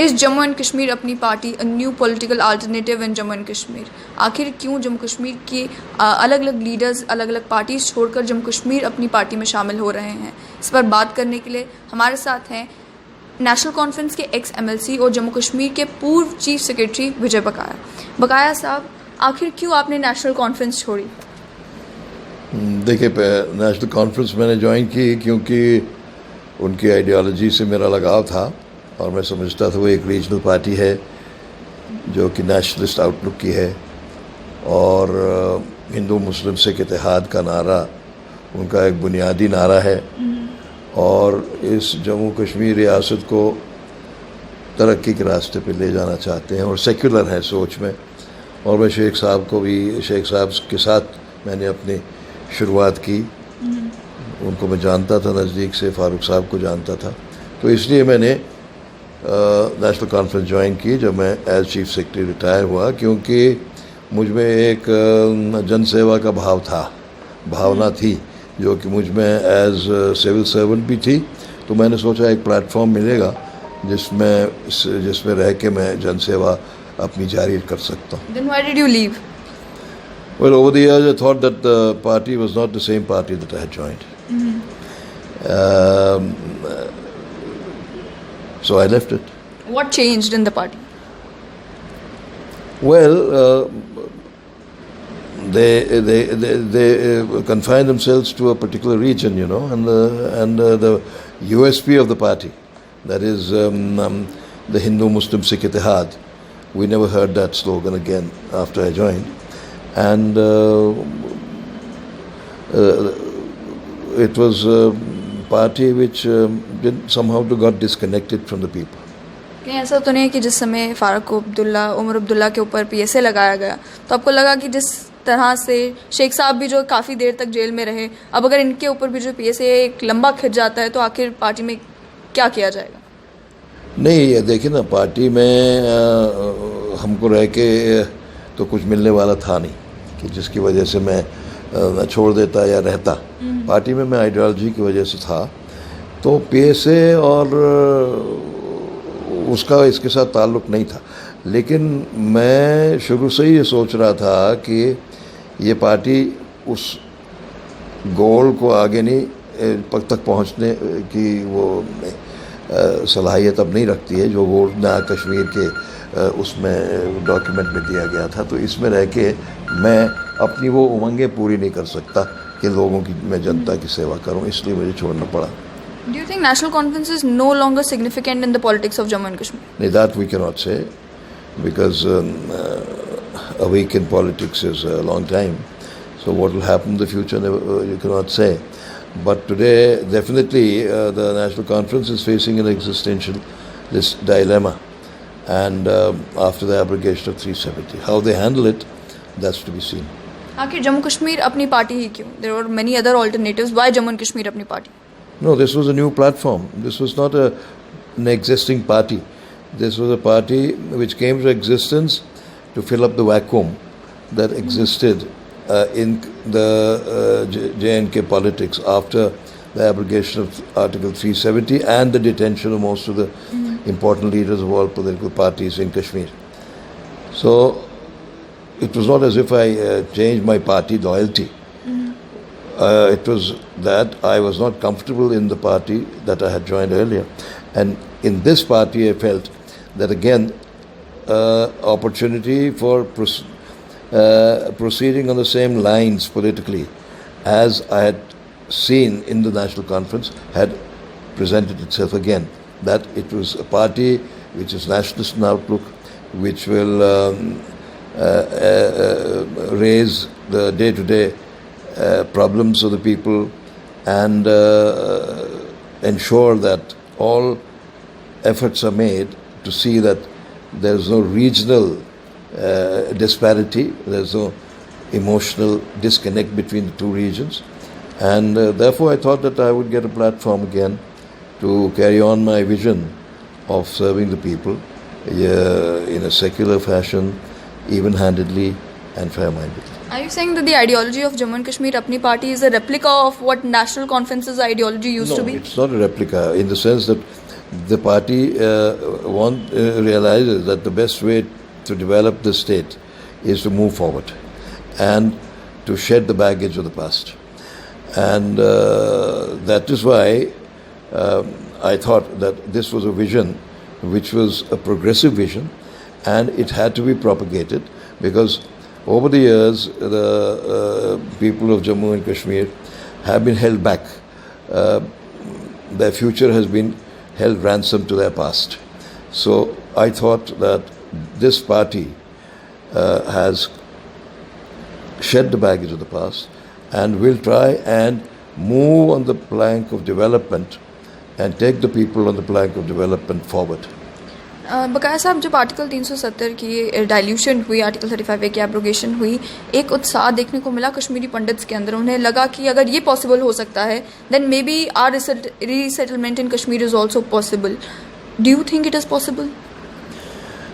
Is Jammu and Kashmir अपनी party a new political alternative in Jammu and Kashmir? आखिर क्यों जम्मू कश्मीर की अलग अलग लीडर्स अलग अलग पार्टीज छोड़कर जम्मू कश्मीर अपनी पार्टी में शामिल हो रहे हैं? इस पर बात करने के लिए हमारे साथ हैं नेशनल कॉन्फ्रेंस के एक्स MLC और जम्मू कश्मीर के पूर्व चीफ सेक्रेटरी विजय बकाया। बकाया साहब, आखिर क्यों आपने नेशनल कॉन्फ्रेंस छोड़ी? देखिए, नेशनल कॉन्फ्रेंस मैंने ज्वाइन की क्योंकि उनकी आइडियोलॉजी से मेरा लगाव था और मैं समझता था वो एक रीजनल पार्टी है जो कि नेशनलिस्ट आउटलुक की है और हिंदू मुस्लिम सिख इत्तेहाद का नारा उनका एक बुनियादी नारा है और इस जम्मू कश्मीर रियासत को तरक्की के रास्ते पे ले जाना चाहते हैं और सेक्युलर है सोच में। और मैं शेख साहब के साथ मैंने अपनी शुरुआत की। उनको मैं जानता था नज़दीक से, फारूक साहब को जानता था, तो इसलिए मैंने नेशनल कॉन्फ्रेंस ज्वाइन की जब मैं एज चीफ सेक्रेटरी रिटायर हुआ, क्योंकि मुझ में एक जनसेवा का भावना थी जो कि मुझ में एज सिविल सर्वेंट भी थी। तो मैंने सोचा एक प्लेटफॉर्म मिलेगा जिसमें रह के मैं जनसेवा अपनी जारी कर सकता हूँ। Then why did you leave? Well, over the years I thought that the party was not the same party that I had joined. So I left it. What changed in the party? Well, they confine themselves to a particular region, you know, and the USP of the party, that is the Hindu-Muslim Sikh Ittihad. We never heard that slogan again after I joined, and it was a party which somehow got disconnected from the people. कहीं ऐसा तो नहीं है कि जिस समय फारूक अब्दुल्ला, उमर अब्दुल्ला के ऊपर PSA लगाया गया तो आपको लगा कि जिस तरह से शेख साहब भी जो काफ़ी देर तक जेल में रहे, अब अगर इनके ऊपर भी जो PSA एक लंबा खिंच जाता है तो आखिर पार्टी में क्या किया जाएगा? नहीं, देखिए ना, पार्टी में हमको रह के तो कुछ मिलने वाला था नहीं कि जिसकी वजह से मैं छोड़ देता या रहता। पार्टी में मैं आइडियोलॉजी की वजह से था, तो PSA और उसका इसके साथ ताल्लुक़ नहीं था। लेकिन मैं शुरू से ही ये सोच रहा था कि ये पार्टी उस गोल को आगे नहीं तक पहुंचने की वो सलाहियत अब नहीं रखती है जो गोल नया कश्मीर के उसमें डॉक्यूमेंट में दिया गया था। तो इसमें रह के मैं अपनी वो उमंगें पूरी नहीं कर सकता कि लोगों की मैं जनता की सेवा करूं, इसलिए मुझे छोड़ना पड़ा। Do you think national conference is no longer significant in the politics of Jammu and Kashmir? That we cannot say, because a week in politics is a long time. So what will happen in the future, you cannot say. But today, definitely, the national conference is facing an existential dilemma. And after the abrogation of 370, how they handle it, that's to be seen. आखिर जम्मू कश्मीर अपनी party ही क्यों? There were many other alternatives. Why Jammu and Kashmir अपनी party? No, this was a new platform. This was not an existing party. This was a party which came to existence to fill up the vacuum that existed in the J&K politics after the abrogation of Article 370 and the detention of most of the important leaders of all political parties in Kashmir. So it was not as if I changed my party loyalty. It was that I was not comfortable in the party that I had joined earlier. And in this party I felt that again opportunity for proceeding on the same lines politically as I had seen in the national conference had presented itself again. That it was a party which is nationalist in outlook, which will raise the day-to-day problems of the people and ensure that all efforts are made to see that there is no regional disparity, there is no emotional disconnect between the two regions, and therefore I thought that I would get a platform again to carry on my vision of serving the people in a secular fashion, even-handedly and fair-mindedly. Are you saying that the ideology of Jammu and Kashmir Apni Party is a replica of what National Conference's ideology used to be? No, it's not a replica in the sense that the party realizes that the best way to develop the state is to move forward and to shed the baggage of the past. And that is why I thought that this was a vision which was a progressive vision, and it had to be propagated, because over the years the people of Jammu and Kashmir have been held back. Their future has been held ransom to their past. So I thought that this party has shed the baggage of the past and will try and move on the plank of development and take the people on the plank of development forward. बकाया साहब, जब article 370 की dilution हुई, article 35A की abrogation हुई, एक उत्साह देखने को मिला कश्मीरी पंडित्स के अंदर. उन्हें लगा कि अगर ये पॉसिबल हो सकता है, then maybe our resettlement in Kashmir is also possible. Do you think it is possible?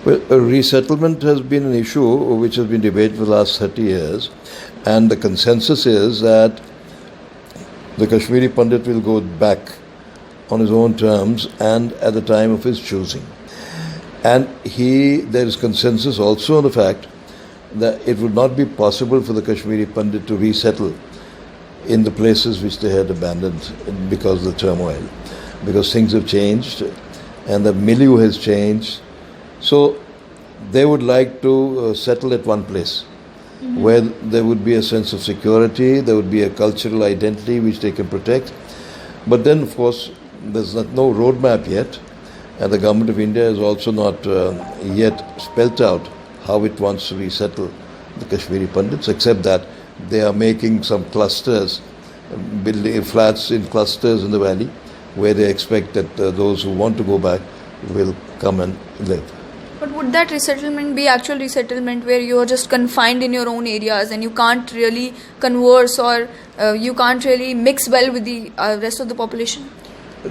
Well, resettlement has been an issue which has been debated for the last 30 years, and the consensus is that the Kashmiri Pandit will go back on his own terms and at the time of his choosing. And there is consensus also on the fact that it would not be possible for the Kashmiri Pandit to resettle in the places which they had abandoned because of the turmoil, because things have changed and the milieu has changed. So they would like to settle at one place where there would be a sense of security, there would be a cultural identity which they can protect. But then, of course, there's no roadmap yet, and the government of India has also not yet spelt out how it wants to resettle the Kashmiri Pandits, except that they are making some clusters, building flats in clusters in the valley, where they expect that those who want to go back will come and live. But would that resettlement be actual resettlement where you are just confined in your own areas and you can't really converse, or you can't really mix well with the rest of the population?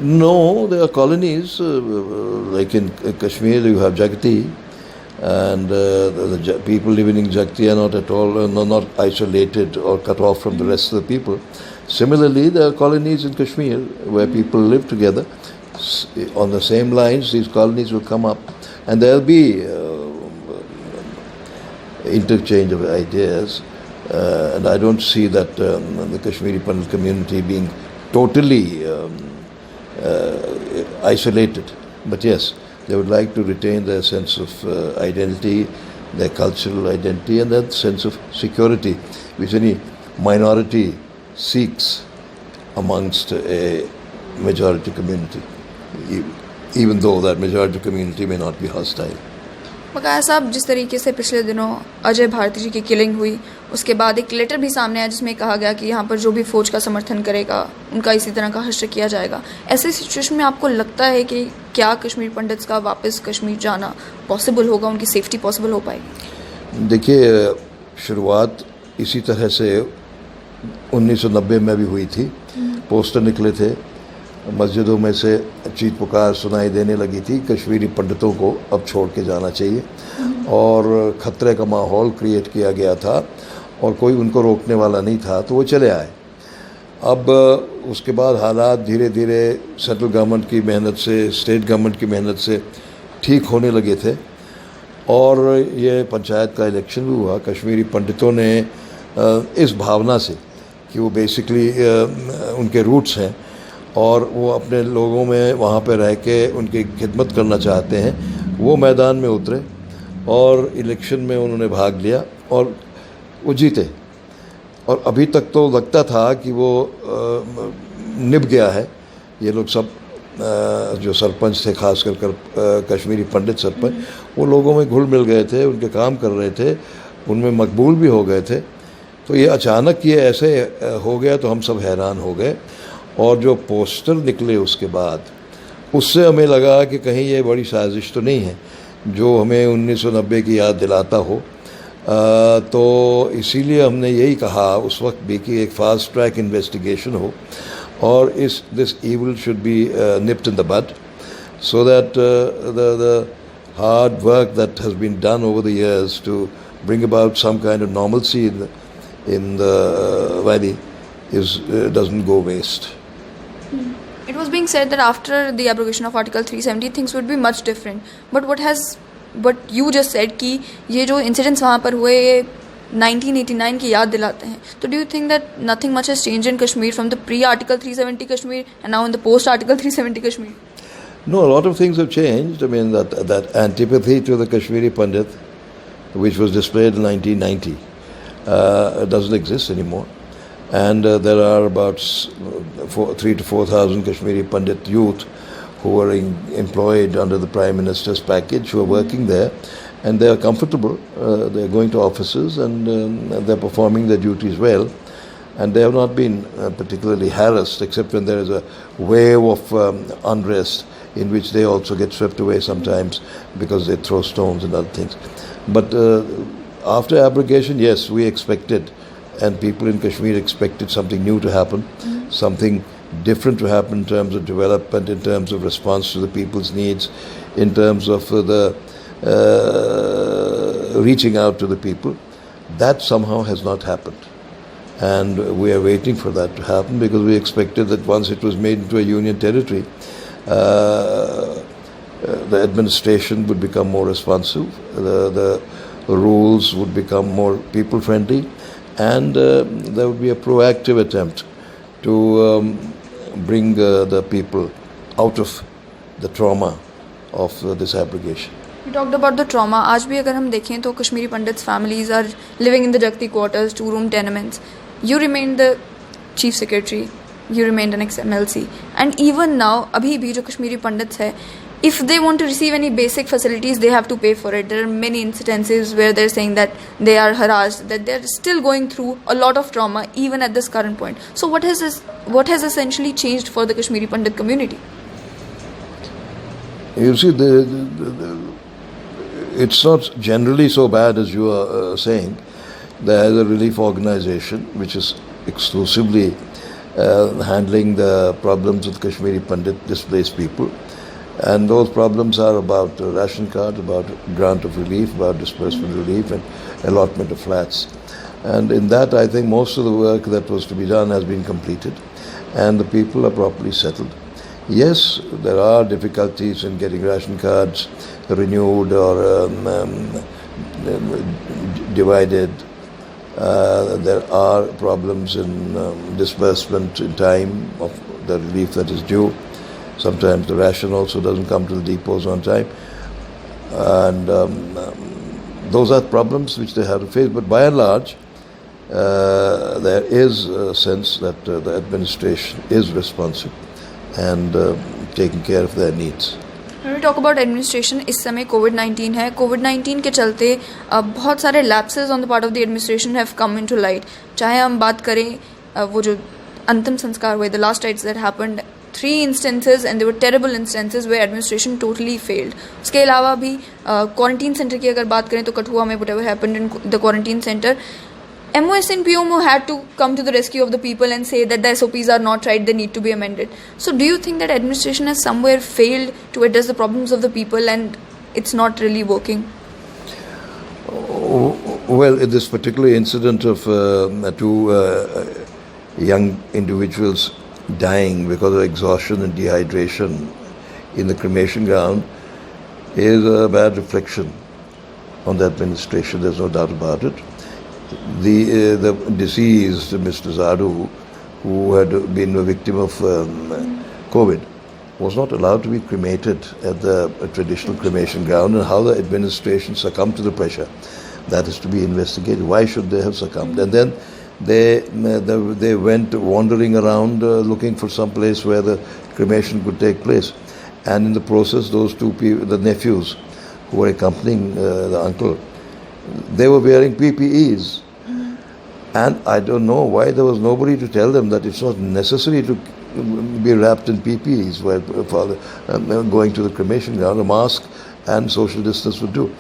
No, there are colonies, like in Kashmir you have Jagti, and the people living in Jagti are not at all, not isolated or cut off from the rest of the people. Similarly, there are colonies in Kashmir where people live together. On the same lines, these colonies will come up, and there will be interchange of ideas, and I don't see that the Kashmiri Pandit community being totally isolated. But yes, they would like to retain their sense of identity, their cultural identity, and that sense of security which any minority seeks amongst a majority community, even though that majority community may not be hostile. बकाया साहब, जिस तरीके से पिछले दिनों अजय भारती जी की killing हुई, उसके बाद एक लेटर भी सामने आया जिसमें कहा गया कि यहाँ पर जो भी फौज का समर्थन करेगा उनका इसी तरह का हश्र किया जाएगा. ऐसे सिचुएशन में आपको लगता है कि क्या कश्मीर पंडित्स का वापस कश्मीर जाना पॉसिबल होगा, उनकी सेफ्टी पॉसिबल हो पाएगी? देखिए, शुरुआत इसी तरह से 1990 में भी हुई थी. पोस्टर निकले थे, मस्जिदों में से चीख पुकार सुनाई देने लगी थी, कश्मीरी पंडितों को अब छोड़ के जाना चाहिए, और ख़तरे का माहौल क्रिएट किया गया था और कोई उनको रोकने वाला नहीं था, तो वो चले आए. अब उसके बाद हालात धीरे धीरे सेंट्रल गवर्नमेंट की मेहनत से, स्टेट गवर्नमेंट की मेहनत से ठीक होने लगे थे, और ये पंचायत का इलेक्शन भी हुआ. कश्मीरी पंडितों ने इस भावना से कि वो बेसिकली उनके रूट्स हैं और वो अपने लोगों में वहाँ पे रह के उनकी खिदमत करना चाहते हैं, वो मैदान में उतरे और इलेक्शन में उन्होंने भाग लिया और वो जीते. और अभी तक तो लगता था कि वो निभ गया है. ये लोग सब जो सरपंच थे, खास कर कश्मीरी पंडित सरपंच, वो लोगों में घुल मिल गए थे, उनके काम कर रहे थे, उनमें मकबूल भी हो गए थे. तो ये अचानक ये ऐसे हो गया तो हम सब हैरान हो गए. और जो पोस्टर निकले उसके बाद, उससे हमें लगा कि कहीं ये बड़ी साजिश तो नहीं है जो हमें 1990 की याद दिलाता हो. तो इसीलिए हमने यही कहा उस वक्त भी कि एक फास्ट ट्रैक इन्वेस्टिगेशन हो और this evil should be nipped in the bud, so that the hard work that has been done over the years to bring about some kind of normalcy in the valley doesn't go waste. It was being said that after the abrogation of Article 370, things would be much different. But what you just said कि ये जो incidents वहाँ पर हुए ये 1989 की याद दिलाते हैं. So do you think that nothing much has changed in Kashmir from the pre-Article 370 Kashmir and now in the post-Article 370 Kashmir? No, a lot of things have changed. I mean, that antipathy to the Kashmiri Pandit, which was displayed in 1990, doesn't exist anymore. And there are about 3,000 to 4,000 Kashmiri Pandit youth who are employed under the Prime Minister's package, who are working there, and they are comfortable. They are going to offices and they are performing their duties well. And they have not been particularly harassed, except when there is a wave of unrest in which they also get swept away sometimes because they throw stones and other things. But after abrogation, yes, we expected, and people in Kashmir expected something new to happen, something different to happen in terms of development, in terms of response to the people's needs, in terms of the reaching out to the people. That somehow has not happened. And we are waiting for that to happen because we expected that once it was made into a union territory, the administration would become more responsive, the rules would become more people-friendly, and there would be a proactive attempt to bring the people out of the trauma of this abrogation. You talked about the trauma. आज भी अगर हम देखें तो Kashmiri Pandits families are living in the Jagti quarters, 2-room tenements. You remained the chief secretary. You remained an ex-MLC. And even now, अभी भी जो Kashmiri Pandits है, if they want to receive any basic facilities, they have to pay for it. There are many incidences where they're saying that they are harassed, that they're still going through a lot of trauma even at this current point. So what has essentially changed for the Kashmiri Pandit community? You see, it's not generally so bad as you are saying. There is a relief organization which is exclusively handling the problems of Kashmiri Pandit displaced people. And those problems are about ration card, about grant of relief, about disbursement relief and allotment of flats. And in that, I think most of the work that was to be done has been completed and the people are properly settled. Yes, there are difficulties in getting ration cards renewed or divided. There are problems in disbursement in time of the relief that is due. Sometimes the ration also doesn't come to the depots on time. And those are problems which they have to face. But by and large, there is a sense that the administration is responsive and taking care of their needs. When we talk about administration, इस समय COVID-19 है. COVID-19 के चलते बहुत सारे lapses on the part of the administration have come into light. चाहे हम बात करें वो जो अंतिम संस्कार हुए, the last rites that happened, 3 instances and they were terrible instances where administration totally failed. उसके अलावा भी quarantine center की अगर बात करें तो कठुआ में whatever happened in the quarantine center, MOS and PMO had to come to the rescue of the people and say that the SOPs are not right, they need to be amended. So do you think that administration has somewhere failed to address the problems of the people and it's not really working? Well, in this particular incident of 2 young individuals dying because of exhaustion and dehydration in the cremation ground is a bad reflection on the administration, there's no doubt about it. The deceased Mr. Zadu, who had been a victim of COVID, was not allowed to be cremated at the traditional cremation ground, and how the administration succumbed to the pressure, that is to be investigated. Why should they have succumbed? And then they went wandering around looking for some place where the cremation could take place. And in the process, those 2 people, the nephews who were accompanying the uncle, they were wearing PPEs. And I don't know why there was nobody to tell them that it's not necessary to be wrapped in PPEs while going to the cremation ground. A mask and social distance would do.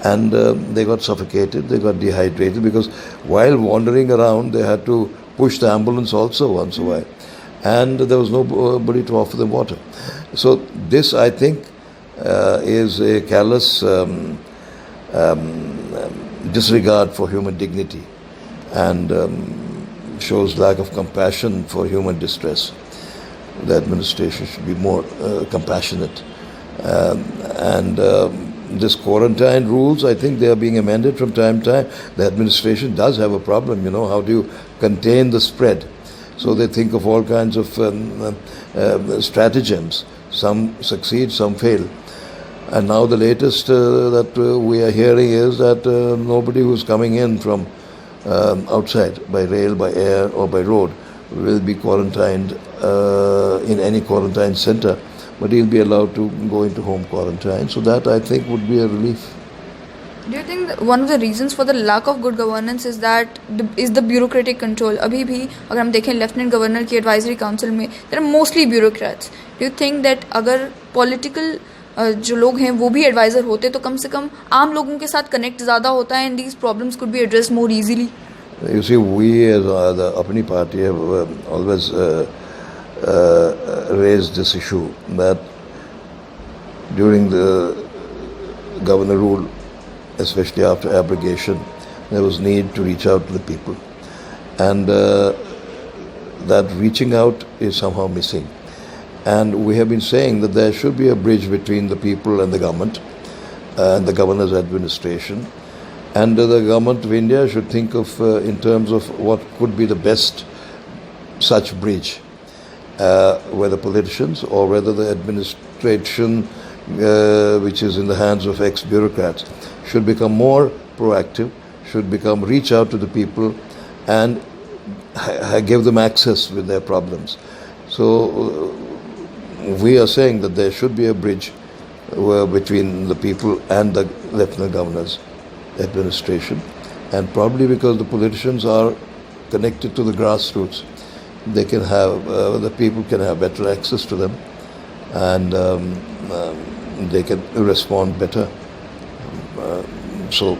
And they got suffocated, they got dehydrated, because while wandering around they had to push the ambulance also once in a while. And there was nobody to offer them water. So this, I think, is a callous disregard for human dignity and shows lack of compassion for human distress. the administration should be more compassionate. This quarantine rules, I think they are being amended from time to time. The administration does have a problem, how do you contain the spread? So they think of all kinds of stratagems. Some succeed, some fail. And now the latest that we are hearing is that nobody who's coming in from outside, by rail, by air or by road, will be quarantined in any quarantine center, but he'll be allowed to go into home quarantine. So that, I think, would be a relief. Do you think that one of the reasons for the lack of good governance is the bureaucratic control? अभी भी अगर हम देखें lieutenant governor की advisory council में there are mostly bureaucrats. Do you think that अगर political जो लोग हैं वो भी एडवाइजर होते तो कम से कम आम लोगों के साथ कनेक्ट ज़्यादा होता है and these problems could be addressed more easily? You see, we as the Apni party have always raised this issue that during the governor rule, especially after abrogation, there was need to reach out to the people. And that reaching out is somehow missing. And we have been saying that there should be a bridge between the people and the government and the governor's administration. And the government of India should think of in terms of what could be the best such bridge, whether politicians or whether the administration, which is in the hands of ex-bureaucrats, should become more proactive, should reach out to the people and give them access with their problems. So we are saying that there should be a bridge between the people and the lieutenant governor's administration, and probably because the politicians are connected to the grassroots, they can have the people can have better access to them, and they can respond better. So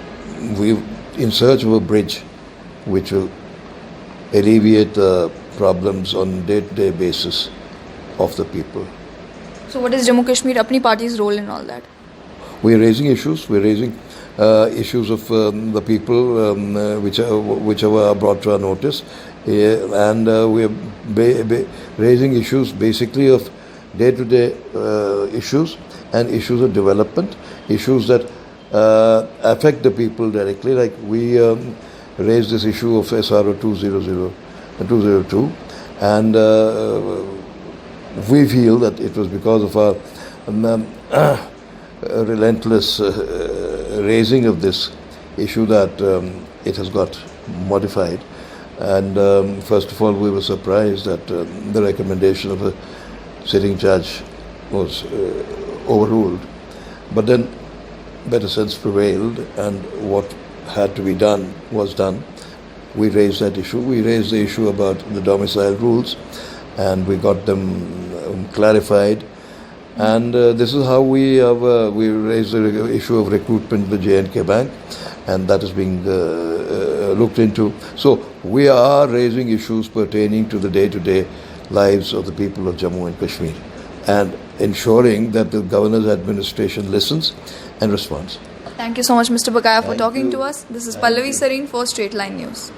we're in search of a bridge which will alleviate the problems on day-to-day basis of the people. So what is Jammu Kashmir Apni party's role in all that? We're raising issues. We're raising issues of the people which are brought to our notice, and we're raising issues basically of day-to-day issues and issues of development, issues that affect the people directly. Like we raised this issue of SRO 202, and we feel that it was because of our relentless raising of this issue that it has got modified. And first of all, we were surprised that the recommendation of a sitting judge was overruled. But then better sense prevailed, and what had to be done was done. We raised that issue. We raised the issue about the domicile rules, and we got them clarified. And this is how we raised the issue of recruitment in the JKAP bank, and that is being looked into. So we are raising issues pertaining to the day-to-day lives of the people of Jammu and Kashmir, and ensuring that the governor's administration listens and responds. Thank you so much, Mr. Bakaya, for talking to us. This is Pallavi Sareen for Straight Line News.